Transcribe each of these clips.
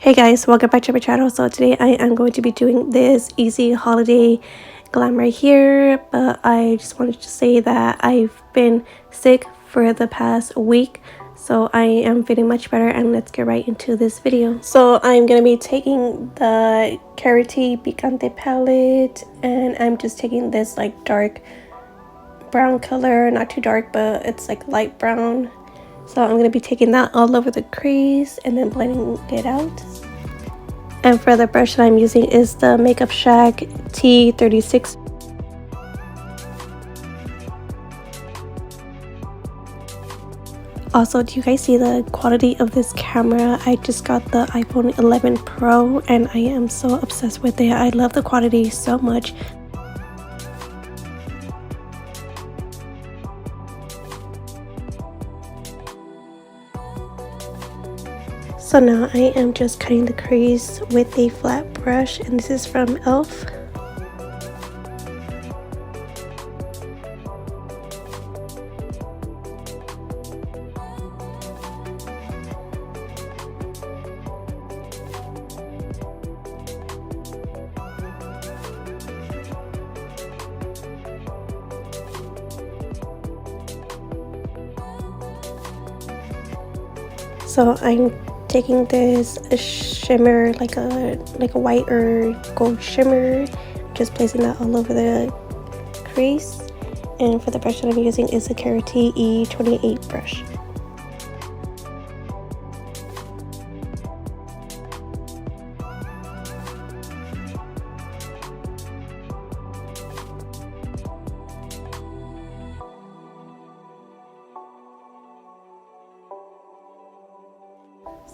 Hey guys, welcome back to my channel. So today I am going to be doing this easy holiday glam right here, but I just wanted to say that I've been sick for the past week, so I am feeling much better, and let's get right into this video. So I'm gonna be taking the Karity Picante palette, and I'm just taking this like dark brown color, not too dark, but it's like light brown. So I'm going to be taking that all over the crease and then blending it out. And for the brush that I'm using is the Makeup Shack T36. Also, do you guys see the quality of this camera? I just got the iPhone 11 Pro and I am so obsessed with it. I love the quality so much. So now I am just cutting the crease with a flat brush, and this is from e.l.f. So I'm taking this shimmer, like a white or gold shimmer, just placing that all over the crease. And for the brush that I'm using is a Karity E28 brush.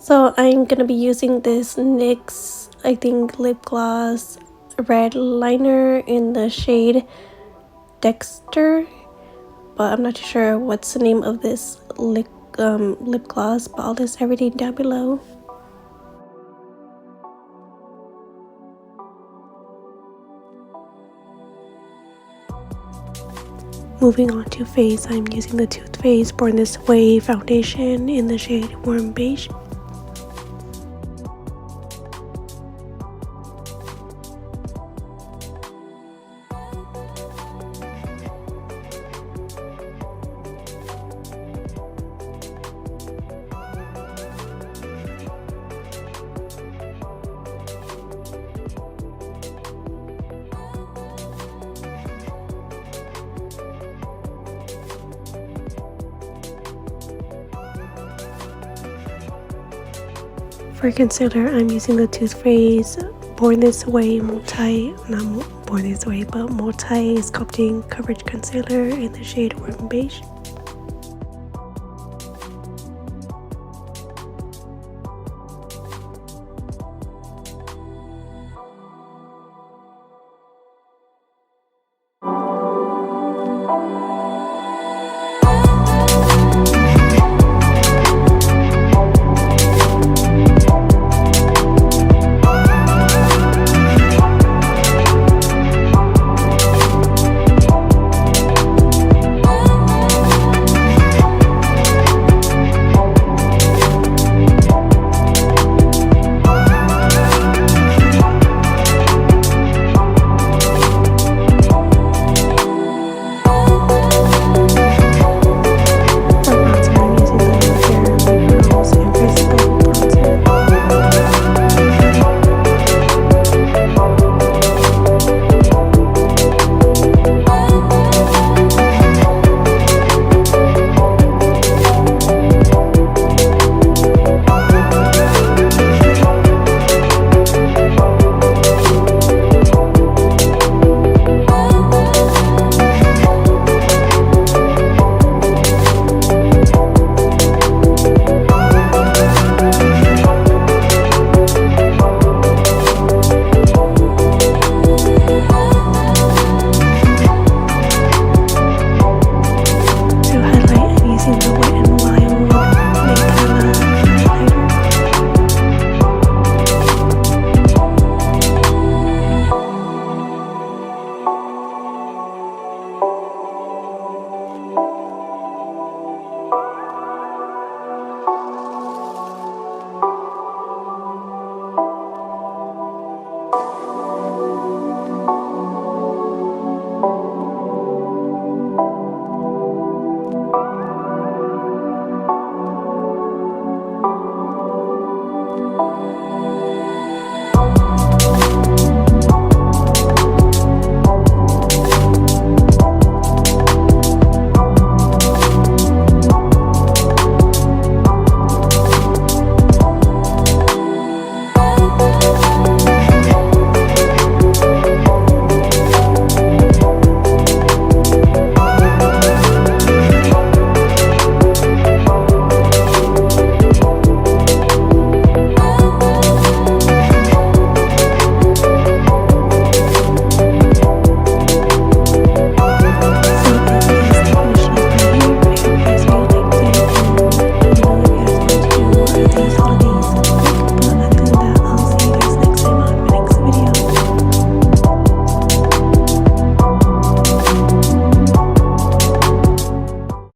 So I'm gonna be using this NYX, I think, lip gloss red liner in the shade Dexter, but I'm not too sure what's the name of this lip gloss, but I'll list everything down below. Moving on to face, I'm using the Too Faced Born This Way foundation in the shade Warm Beige. For concealer, I'm using the Too Faced Born This Way multi sculpting coverage concealer in the shade Warm Beige.